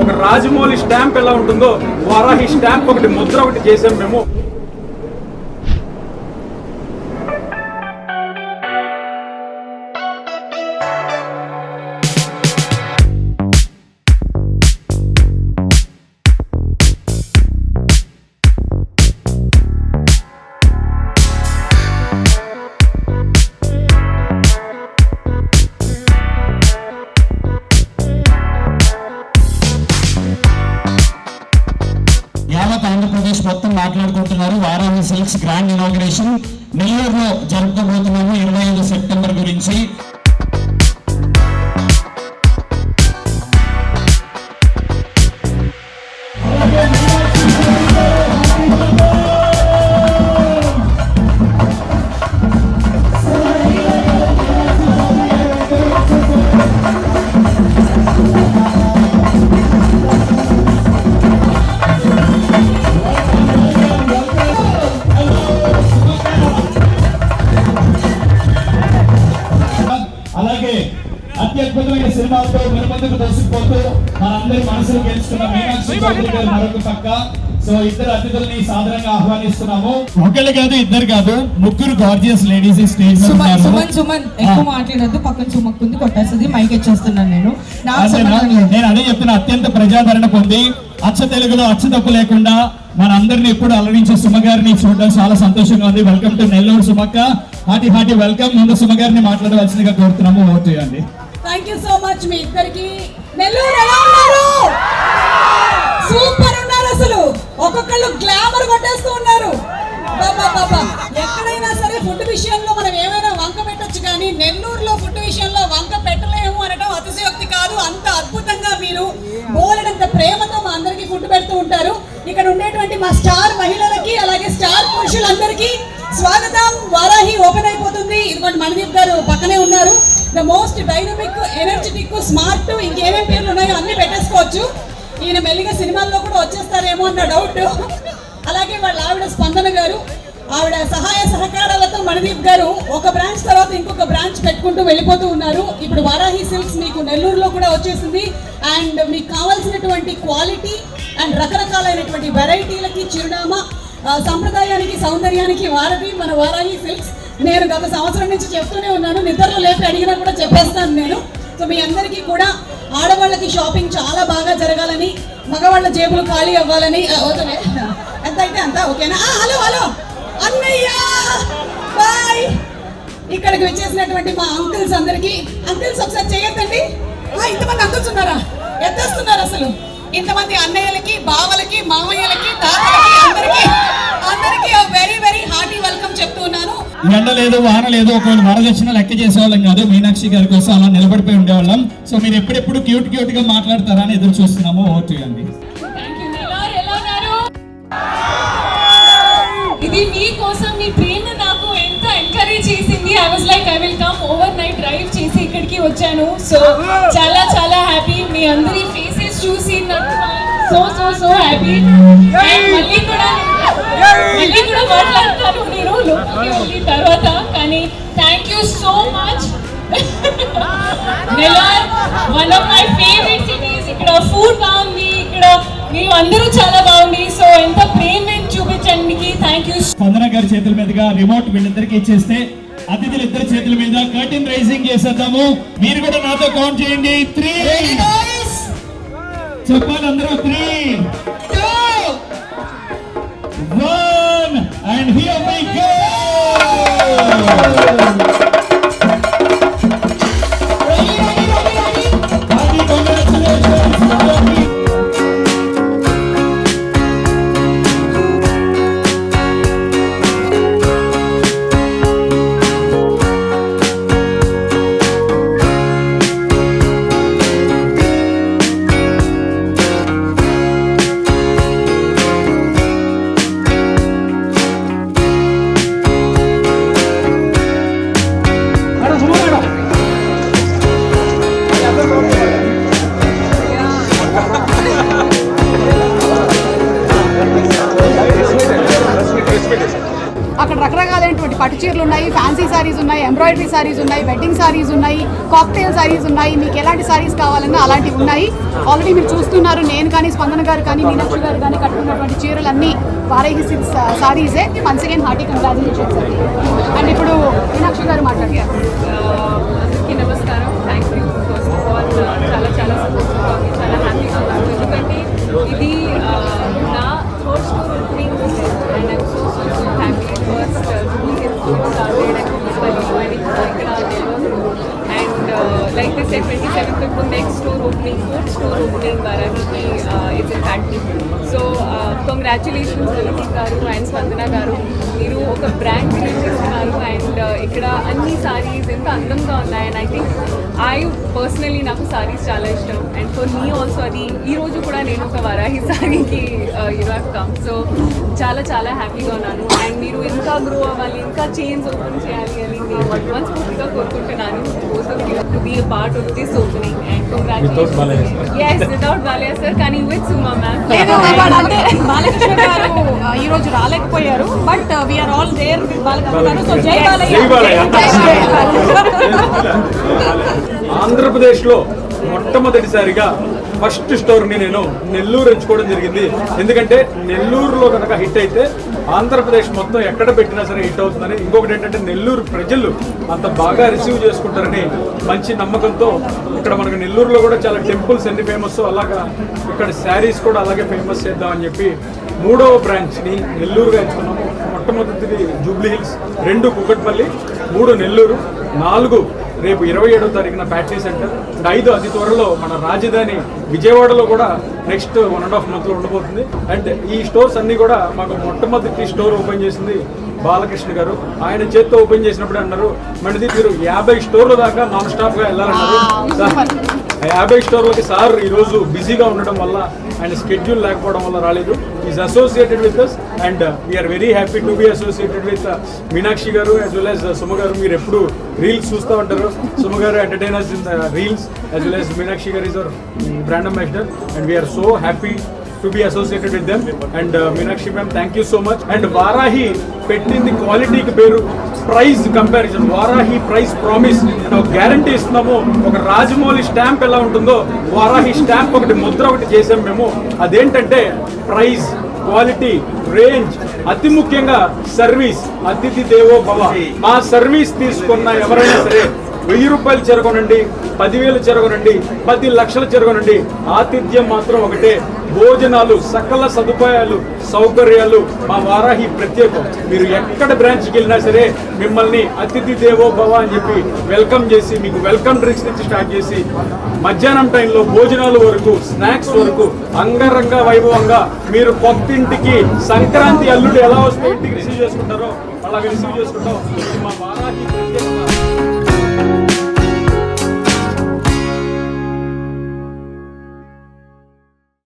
ఒక రాజమౌళి స్టాంప్ ఎలా ఉంటుందో వారాహి స్టాంప్ ఒకటి ముద్ర ఒకటి చేసాం మేము. ఆంధ్రప్రదేశ్ మొత్తం మాట్లాడుకుంటున్నారు. వారాహి సిల్క్స్ గ్రాండ్ ఇనాగ్రేషన్ నెల్లూరులో జరుపుకోబోతున్నాము 25 సెప్టెంబర్ గురించి. అత్యద్భుతమైన సినిమాలతో ముందుకు దూసుకుపోతూ మనందరి మనసులు గెలుచుకున్న మీనాక్షి చౌదరి గారు మరొక పక్క. సో ఇద్దరు అతిథుల్ని సాధారణంగా ఆహ్వానిస్తున్నాము. ఒకళ్ళు కాదు, ఇద్దరు కాదు, ముగ్గురు గార్జియస్ లేడీస్ స్టేజ్ మీద ఉన్నారు. సుమన్ ఎక్కువ మాట్లాడద్దు, పక్కన సుమక్కుంది కొట్టేస్తుంది, మైక్ ఇచ్చేస్తున్నాను నేను అదే చెప్తున్నా. అత్యంత ప్రజాదరణ పొంది అచ్చ తెలుగులో అచ్చ తప్పు లేకుండా మనందరినీ ఎప్పుడు అలరించే సుమ గారిని చూడడం చాలా సంతోషంగా ఉంది. వెల్కమ్ టు నెల్లూరు సుమక్క. Hearty welcome. ముందు సుమ గారిని మాట్లాడవలసిందిగా కోరుతున్నాము. ఓట్ చేయండి. థ్యాంక్ యూ సో మచ్ మీ ఇద్దరికి. నెల్లూరు ఎలా ఉన్నారు? సూపర్ ఉన్నారు. అసలు ఒక్కొక్కళ్ళు గ్లామర్ కొట్టేస్తూ ఉన్నారు. ఎక్కడైనా సరే ఫుడ్ విషయంలో మనం ఏమైనా వంక పెట్టొచ్చు, కానీ నెల్లూరులో ఫుడ్ విషయంలో వంక పెట్టలేము అనడం అతిశయోక్తి కాదు. అంత అద్భుతంగా మీరు బోలెడంత ప్రేమతో మా అందరికి ఫుడ్ పెడుతూ ఉంటారు. ఇక్కడ ఉండేటువంటి మా స్టార్ మహిళలకి అలాగే స్టార్ పురుషులందరికీ స్వాగతం. వారాహి ఓపెన్ అయిపోతుంది. ఇదిగోండి మణిదీప్ గారు పక్కనే ఉన్నారు. The most dynamic, energetic, smart, ఇంకేమేం పేర్లు ఉన్నాయో అన్ని పెట్టేసుకోవచ్చు. ఈయన మెల్లిగా సినిమాల్లో కూడా వచ్చేస్తారేమో అన్న డౌట్. అలాగే వాళ్ళ ఆవిడ స్పందన గారు, ఆవిడ సహాయ సహకారాలతో మణిదీప్ గారు ఒక బ్రాంచ్ తర్వాత ఇంకొక బ్రాంచ్ పెట్టుకుంటూ వెళ్ళిపోతూ ఉన్నారు. ఇప్పుడు వారాహి సిల్క్స్ మీకు నెల్లూరులో కూడా వచ్చేసింది. అండ్ మీకు కావాల్సినటువంటి క్వాలిటీ అండ్ రకరకాలైనటువంటి వెరైటీలకి చిరునామా, సంప్రదాయానికి సౌందర్యానికి వారధి మన వారాహి సిల్క్స్. నేను గత సంవత్సరం నుంచి చెప్తూనే ఉన్నాను, నిద్రలో లేపి అడిగినా కూడా చెప్పేస్తాను నేను. సో మీ అందరికీ కూడా ఆడవాళ్ళకి షాపింగ్ చాలా బాగా జరగాలని, మగవాళ్ళ జేబులు ఖాళీ అవ్వాలని. ఎంత అయితే అంత ఓకేనా? హలో అన్నయ్య బాయ్. ఇక్కడికి వచ్చేసినటువంటి మా అంకుల్స్ అందరికి, అంకుల్స్ ఒకసారి చేయొద్దండి. ఇంతమంది అంకుల్స్ ఉన్నారా? ఎత్తేస్తున్నారు అసలు. ఇంతమంది అన్నయ్యలకి, బావలకి, మామయ్యలకి, తాతలకి అందరికీ వెరీ వెరీ హార్టీ వెల్కమ్ చెప్తూ ఉన్నాను. ఎండ లేదు, వాన లేదు, ఒకవేళ వరదొచ్చినా లెక్క చేసేవాళ్ళం కాదు. మీనాక్షి గారి కోసం అలా నిలబడిపోయి ఉండేవాళ్ళం. సో మీరు ఎప్పుడెప్పుడు క్యూట్ గా మాట్లాడతారా అని ఎదురు చూస్తున్నాము. ఓట్ చేయండి. ఇది మీకోసం, మీ ప్రేమ నాకు ఎంత ఎంకరేజ్ చేసింది. I was like I will come over night drive చేసి ఇక్కడికి వచ్చాను. సో చాలా హ్యాపీ. మీ అందరి ఫేసెస్ చూసి నాకు సో హ్యాపీ. మళ్ళీ కూడా మాట్లాడతాను నేను లోపలికి వెళ్ళిన తర్వాత. కానీ thank you so much. Nellore one of my favourite cities. ఇక్కడ ఫుడ్ బాగుంది, ఇక్కడ మీరు అందరూ చాలా బాగుంది. సో ఎంత ప్రేమ చూపించండి. Thank you. స్పందన గారి చేతుల మీదుగా రిమోట్ వీళ్ళిద్దరికి ఇచ్చేస్తే అతిథులు ఇద్దరి చేతుల మీద కర్టెన్ రైజింగ్ చేసేద్దాము. మీరు కూడా నాతో కౌంట్ చేయండి. 3 చెప్పాలి అందరూ. 3, 2, 1 and here we go. రకరకాలైనటువంటి పట్టు చీరలు ఉన్నాయి, ఫ్యాన్సీ సారీస్ ఉన్నాయి, ఎంబ్రాయిడరీ సారీస్ ఉన్నాయి, వెడ్డింగ్ సారీస్ ఉన్నాయి, కాక్టైల్ సారీస్ ఉన్నాయి. మీకు ఎలాంటి సారీస్ కావాలన్నా అలాంటివి ఉన్నాయి. ఆల్రెడీ మీరు చూస్తున్నారు, నేను కానీ స్పందన గారు కానీ మీనాక్షి గారు కానీ కట్టుకున్నటువంటి చీరలన్నీ వారాహి సిల్క్స్ సారీసే. వన్స్ అగైన్ హార్టీ కంగ్రాచులేషన్స్ అండి. అండ్ ఇప్పుడు మీనాక్షి గారు మాట్లాడారు. అందరికీ నమస్కారం. Thank you first of all. చాలా చాలా సంతోషంగా ఉంది, చాలా హ్యాపీగా ఉన్నాను. ఎందుకంటే ఇది నా third store opening and I'm so so so happy. First and like they said, 27th is the next store opening, 4th store opening Vaarahi is in Hackney. So congratulations Vallavi garu and Spandana garu. మీరు ఒక brand create చేస్తున్నారు and ఇక్కడ అన్ని సారీస్ ఎంత అందంగా ఉన్నాయి. And I think personally నాకు సారీస్ చాలా ఇష్టం. అండ్ ఫర్ మీ ఆల్సో అది ఈరోజు కూడా నేను ఒక వారాహి సారీకి హ్యావ్ కమ్. సో చాలా చాలా హ్యాపీగా ఉన్నాను. అండ్ మీరు ఇంకా గ్రో అవ్వాలి, ఇంకా చైన్స్ ఓపెన్ చేయాలి అని నేను మనస్ఫూర్తిగా కోరుకుంటున్నాను. To be a part of this opening and congratulations. yes without Valia sir, కానీ with Suma ma'am. అంటే బాలకృష్ణ గారు ఈ రోజు రాలేకపోయారు, but we are all there with Balakrishna గారు. సో జై బాలయ్య. ఆంధ్రప్రదేశ్లో మొట్టమొదటిసారిగా ఫస్ట్ స్టోర్ని నేను నెల్లూరు ఎంచుకోవడం జరిగింది. ఎందుకంటే నెల్లూరులో కనుక హిట్ అయితే ఆంధ్రప్రదేశ్ మొత్తం ఎక్కడ పెట్టినా సరే హిట్ అవుతుందని. ఇంకొకటి ఏంటంటే నెల్లూరు ప్రజలు అంత బాగా రిసీవ్ చేసుకుంటారని మంచి నమ్మకంతో ఇక్కడ మనకు నెల్లూరులో కూడా చాలా టెంపుల్స్ ఎన్ని ఫేమస్, అలాగా ఇక్కడ శారీస్ కూడా అలాగే ఫేమస్ చేద్దామని చెప్పి 3వ బ్రాంచ్ని నెల్లూరుగా ఎంచుకున్నాము. మొట్టమొదటిది జూబ్లీ హిల్స్, 2 కుకట్పల్లి, 3 నెల్లూరు, 4 రేపు 27వ తారీఖున ఫ్యాక్టరీ సెంటర్, 5 అతి త్వరలో మన రాజధాని విజయవాడలో కూడా నెక్స్ట్ 1.5 monthలో ఉండబోతుంది. అండ్ ఈ స్టోర్స్ అన్నీ కూడా మాకు మొట్టమొదటి స్టోర్ ఓపెన్ చేసింది బాలకృష్ణ గారు. ఆయన చేత్తో ఓపెన్ చేసినప్పుడు అన్నారు, మనది మీరు 50 స్టోర్ల దాకా నాన్ స్టాప్గా వెళ్ళాలన్నారు. 50 స్టోర్లకి సార్ ఈరోజు బిజీగా ఉండడం వల్ల ఆయన స్కెడ్యూల్ లేకపోవడం వల్ల రాలేదు. Is associated with us and we are very happy to be associated with Meenakshi గారు యాజ్ వెల్ యాజ్ సుమ గారు. మీరు ఎప్పుడు రీల్స్ చూస్తూ ఉంటారు. సుమ గారు entertainers in the reels as well as Meenakshi గారు is our brand ambassador and we are so happy to be associated with them. And Meenakshi ma'am, thank you so much. And Vaarahi పెట్టింది క్వాలిటీకి పేరు, price comparison, Varahi price promise ఒక guarantee ఇస్తున్నాము. ఒక Rajamouli stamp ఎలా ఉంటుందో Varahi stamp ఒకటి ముద్ర ఒకటి చేసాం మేము. అదేంటంటే ప్రైస్, క్వాలిటీ, రేంజ్, అతి ముఖ్యంగా సర్వీస్. అతిథి దేవో భవ. మా సర్వీస్ తీసుకున్న ఎవరైనా సరే 1000 రూపాయలు చెరగొనండి, 10,000 చెరగొనండి, 10 లక్షలు చెరగొనండి, ఆతిథ్యం మాత్రం ఒకటే. భోజనాలు, సకల సదుపాయాలు, సౌకర్యాలు మా వారాహి ప్రత్యేకం. మీరు ఎక్కడ బ్రాంచ్కి వెళ్ళినా సరే మిమ్మల్ని అతిథి దేవో భవ అని చెప్పి వెల్కమ్ చేసి, మీకు వెల్కమ్ డ్రింక్స్ నుంచి స్టార్ట్ చేసి మధ్యాహ్నం టైంలో భోజనాల వరకు, స్నాక్స్ వరకు అంగరంగ వైభవంగా మీరు కొత్తింటికి సంక్రాంతి అల్లుడు ఎలా వస్తే ఇంటికి రిసీవ్ చేసుకుంటారో అలాగే రిసీవ్ చేసుకుంటాం. ఇది మా వారాహి